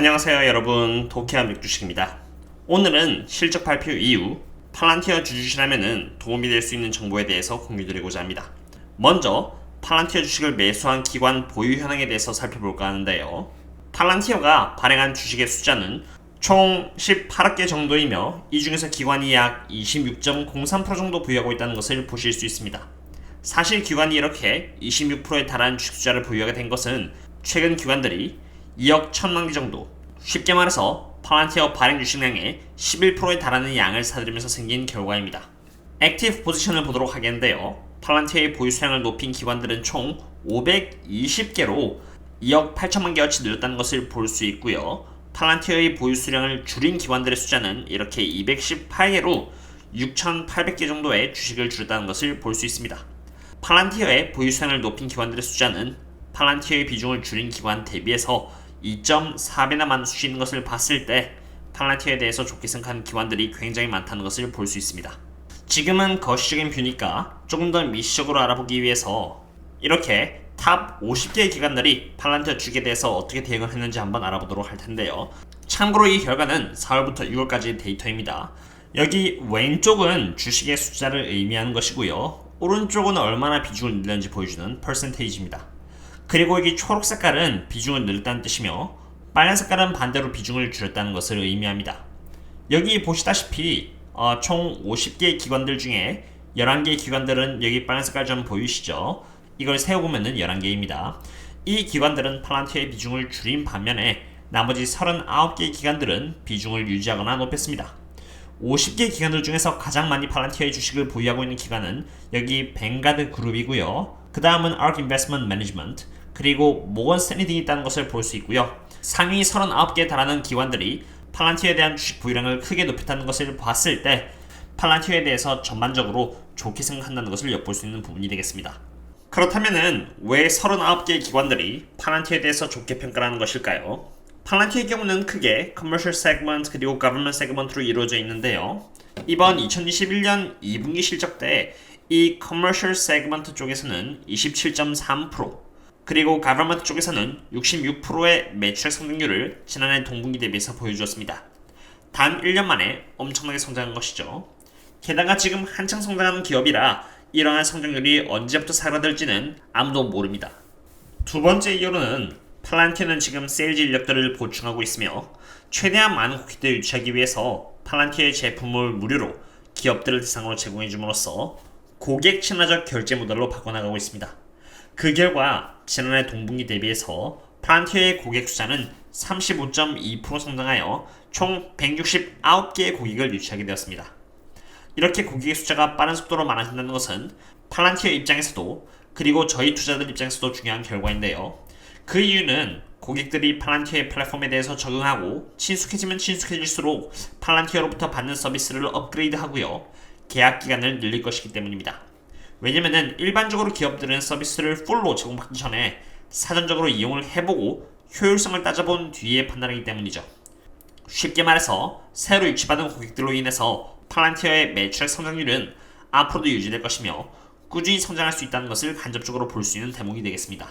안녕하세요 여러분, 도케아 맥주식입니다. 오늘은 실적 발표 이후 팔란티어 주주시라면 도움이 될 수 있는 정보에 대해서 공유드리고자 합니다. 먼저 팔란티어 주식을 매수한 기관 보유 현황에 대해서 살펴볼까 하는데요. 팔란티어가 발행한 주식의 숫자는 총 18억 개 정도이며 이 중에서 기관이 약 26.03% 정도 보유하고 있다는 것을 보실 수 있습니다. 사실 기관이 이렇게 26%에 달하는 주식 숫자를 보유하게 된 것은 최근 기관들이 2억 1천만 개 정도, 쉽게 말해서 팔란티어 발행 주식량의 11%에 달하는 양을 사들이면서 생긴 결과입니다. 액티브 포지션을 보도록 하겠는데요. 팔란티어의 보유 수량을 높인 기관들은 총 520개로 2억 8천만 개어치 늘었다는 것을 볼 수 있고요. 팔란티어의 보유 수량을 줄인 기관들의 숫자는 이렇게 218개로 6,800개 정도의 주식을 줄였다는 것을 볼 수 있습니다. 팔란티어의 보유 수량을 높인 기관들의 숫자는 팔란티어의 비중을 줄인 기관 대비해서 2.4배나 많은 수치인 것을 봤을 때 팔란티어에 대해서 좋게 생각하는 기관들이 굉장히 많다는 것을 볼 수 있습니다. 지금은 거시적인 뷰니까 조금 더 미시적으로 알아보기 위해서 이렇게 탑 50개의 기관들이 팔란티어 주식에 대해서 어떻게 대응을 했는지 한번 알아보도록 할 텐데요. 참고로 이 결과는 4월부터 6월까지의 데이터입니다. 여기 왼쪽은 주식의 숫자를 의미하는 것이고요. 오른쪽은 얼마나 비중을 늘렸는지 보여주는 퍼센테이지입니다. 그리고 여기 초록 색깔은 비중을 늘렸다는 뜻이며 빨간 색깔은 반대로 비중을 줄였다는 것을 의미합니다. 여기 보시다시피 총 50개의 기관들 중에 11개의 기관들은 여기 빨간 색깔 좀 보이시죠? 이걸 세어보면 11개입니다. 이 기관들은 팔란티어의 비중을 줄인 반면에 나머지 39개의 기관들은 비중을 유지하거나 높였습니다. 50개의 기관들 중에서 가장 많이 팔란티어의 주식을 보유하고 있는 기관은 여기 뱅가드 그룹이고요. 그 다음은 ARK Investment Management, 그리고 모건 스탠리 등이 있다는 것을 볼 수 있고요. 상위 39개에 달하는 기관들이 팔란티어에 대한 주식 보유량을 크게 높였다는 것을 봤을 때 팔란티어에 대해서 전반적으로 좋게 생각한다는 것을 엿볼 수 있는 부분이 되겠습니다. 그렇다면은 왜 39개의 기관들이 팔란티어에 대해서 좋게 평가하는 것일까요? 팔란티어의 경우는 크게 Commercial Segment 그리고 Government Segment로 이루어져 있는데요. 이번 2021년 2분기 실적 때 이 Commercial Segment 쪽에서는 27.3%, 그리고 Government 쪽에서는 66%의 매출액 성장률을 지난해 동분기 대비해서 보여주었습니다. 단 1년 만에 엄청나게 성장한 것이죠. 게다가 지금 한창 성장하는 기업이라 이러한 성장률이 언제부터 사라질지는 아무도 모릅니다. 두 번째 이유로는 팔란티어는 지금 세일즈 인력들을 보충하고 있으며 최대한 많은 고객들을 유치하기 위해서 팔란티어의 제품을 무료로 기업들을 대상으로 제공해줌으로써 고객 친화적 결제 모델로 바꿔나가고 있습니다. 그 결과 지난해 동분기 대비해서 팔란티어의 고객 숫자는 35.2% 성장하여 총 169개의 고객을 유치하게 되었습니다. 이렇게 고객의 숫자가 빠른 속도로 많아진다는 것은 팔란티어 입장에서도 그리고 저희 투자자들 입장에서도 중요한 결과인데요. 그 이유는 고객들이 팔란티어의 플랫폼에 대해서 적응하고 친숙해지면 친숙해질수록 팔란티어로부터 받는 서비스를 업그레이드하고요. 계약 기간을 늘릴 것이기 때문입니다. 왜냐면은 일반적으로 기업들은 서비스를 풀로 제공받기 전에 사전적으로 이용을 해보고 효율성을 따져본 뒤에 판단하기 때문이죠. 쉽게 말해서 새로 유치받은 고객들로 인해서 팔란티어의 매출액 성장률은 앞으로도 유지될 것이며 꾸준히 성장할 수 있다는 것을 간접적으로 볼 수 있는 대목이 되겠습니다.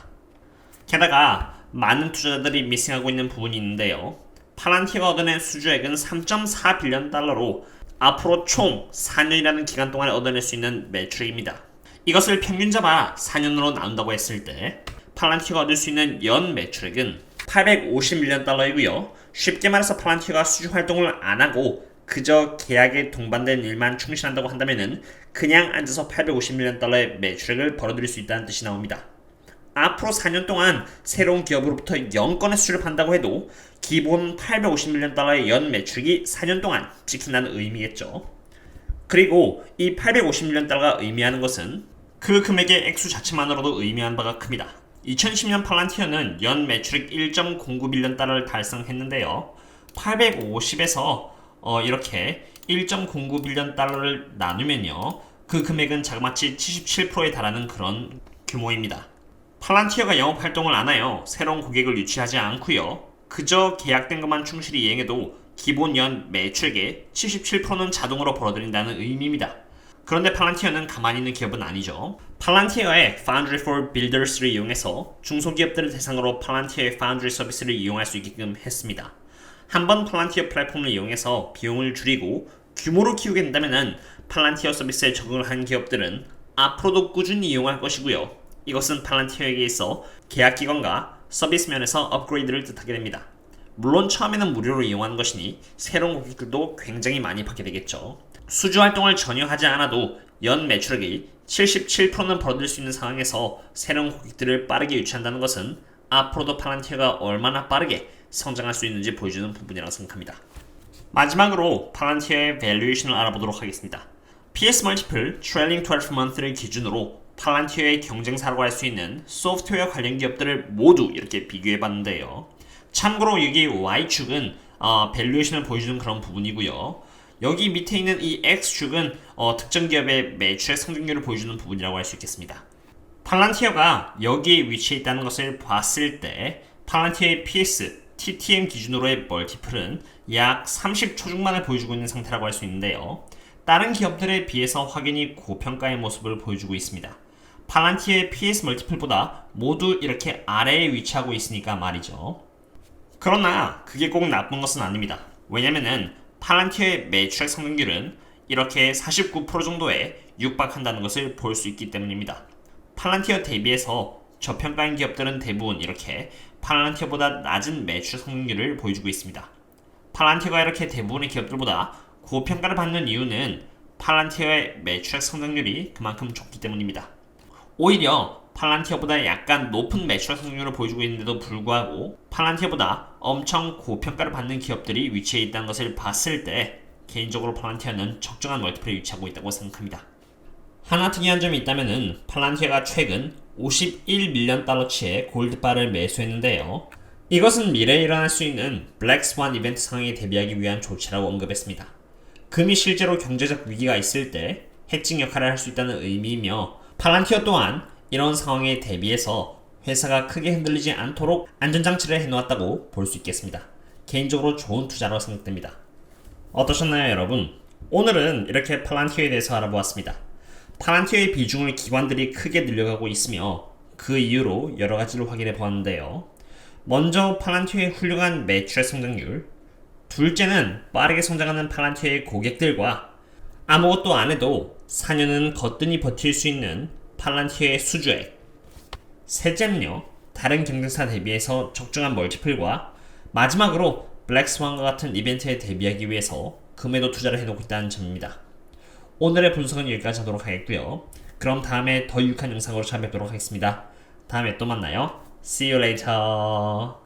게다가 많은 투자자들이 미싱하고 있는 부분이 있는데요. 팔란티어가 얻어낸 수주액은 3.4빌리언 달러로 앞으로 총 4년이라는 기간 동안에 얻어낼 수 있는 매출액입니다. 이것을 평균 잡아 4년으로 나눈다고 했을 때 팔란티어가 얻을 수 있는 연 매출액은 850밀리언 달러이고요. 쉽게 말해서 팔란티어가 수주 활동을 안 하고 그저 계약에 동반된 일만 충실한다고 한다면 그냥 앉아서 850밀리언 달러의 매출액을 벌어들일 수 있다는 뜻이 나옵니다. 앞으로 4년 동안 새로운 기업으로부터 0건의 수주를 판다고 해도 기본 850밀리언 달러의 연 매출이 4년 동안 찍힌다는 의미겠죠. 그리고 이 850밀리언 달러가 의미하는 것은 그 금액의 액수 자체만으로도 의미하는 바가 큽니다. 2010년 팔란티어는 연 매출액 1.09빌리언 달러를 달성했는데요. 850에서 이렇게 1.09빌리언 달러를 나누면요. 그 금액은 자그마치 77%에 달하는 그런 규모입니다. 팔란티어가 영업 활동을 안 하여 새로운 고객을 유치하지 않고요. 그저 계약된 것만 충실히 이행해도 기본 연 매출액의 77%는 자동으로 벌어들인다는 의미입니다. 그런데 팔란티어는 가만히 있는 기업은 아니죠. 팔란티어의 Foundry for Builders를 이용해서 중소기업들을 대상으로 팔란티어의 Foundry 서비스를 이용할 수 있게끔 했습니다. 한번 팔란티어 플랫폼을 이용해서 비용을 줄이고 규모를 키우게 된다면 팔란티어 서비스에 적응을 한 기업들은 앞으로도 꾸준히 이용할 것이고요. 이것은 팔란티어에게 있어 계약기관과 서비스 면에서 업그레이드를 뜻하게 됩니다. 물론 처음에는 무료로 이용하는 것이니 새로운 고객들도 굉장히 많이 받게 되겠죠. 수주 활동을 전혀 하지 않아도 연 매출액이 77%는 벌어들일 수 있는 상황에서 새로운 고객들을 빠르게 유치한다는 것은 앞으로도 팔란티어가 얼마나 빠르게 성장할 수 있는지 보여주는 부분이라고 생각합니다. 마지막으로 팔란티어의 밸류에이션을 알아보도록 하겠습니다. PS 멀티플 트레일링 12month를 기준으로 팔란티어의 경쟁사라고 할 수 있는 소프트웨어 관련 기업들을 모두 이렇게 비교해 봤는데요. 참고로 여기 Y축은 밸류에이션을 보여주는 그런 부분이고요. 여기 밑에 있는 이 X축은 특정 기업의 매출의 성장률을 보여주는 부분이라고 할 수 있겠습니다. 팔란티어가 여기에 위치해 있다는 것을 봤을 때 팔란티어의 PS, TTM 기준으로의 멀티플은 약 30초 중만을 보여주고 있는 상태라고 할 수 있는데요. 다른 기업들에 비해서 확연히 고평가의 모습을 보여주고 있습니다. 팔란티어의 PS 멀티플보다 모두 이렇게 아래에 위치하고 있으니까 말이죠. 그러나 그게 꼭 나쁜 것은 아닙니다. 왜냐면은 팔란티어의 매출액 성장률은 이렇게 49% 정도에 육박한다는 것을 볼 수 있기 때문입니다. 팔란티어 대비해서 저평가인 기업들은 대부분 이렇게 팔란티어보다 낮은 매출 성장률을 보여주고 있습니다. 팔란티어가 이렇게 대부분의 기업들보다 고평가를 받는 이유는 팔란티어의 매출액 성장률이 그만큼 좋기 때문입니다. 오히려 팔란티어보다 약간 높은 매출 성장률을 보여주고 있는데도 불구하고 팔란티어보다 엄청 고평가를 받는 기업들이 위치해 있다는 것을 봤을 때 개인적으로 팔란티어는 적정한 멀티플에 위치하고 있다고 생각합니다. 하나 특이한 점이 있다면 팔란티어가 최근 51밀리언 달러치의 골드바를 매수했는데요. 이것은 미래에 일어날 수 있는 블랙 스완 이벤트 상황에 대비하기 위한 조치라고 언급했습니다. 금이 실제로 경제적 위기가 있을 때 해칭 역할을 할 수 있다는 의미이며 팔란티어 또한 이런 상황에 대비해서 회사가 크게 흔들리지 않도록 안전장치를 해놓았다고 볼 수 있겠습니다. 개인적으로 좋은 투자라고 생각됩니다. 어떠셨나요, 여러분? 오늘은 이렇게 팔란티어에 대해서 알아보았습니다. 팔란티어의 비중을 기관들이 크게 늘려가고 있으며 그 이유로 여러 가지를 확인해 보았는데요. 먼저 팔란티어의 훌륭한 매출의 성장률, 둘째는 빠르게 성장하는 팔란티어의 고객들과 아무것도 안 해도 4년은 거뜬히 버틸 수 있는 팔란티어의 수주액, 셋째는요, 다른 경쟁사 대비해서 적정한 멀티플과 마지막으로 블랙스완과 같은 이벤트에 대비하기 위해서 금에도 투자를 해놓고 있다는 점입니다. 오늘의 분석은 여기까지 하도록 하겠고요. 그럼 다음에 더 유익한 영상으로 찾아뵙도록 하겠습니다. 다음에 또 만나요. See you later.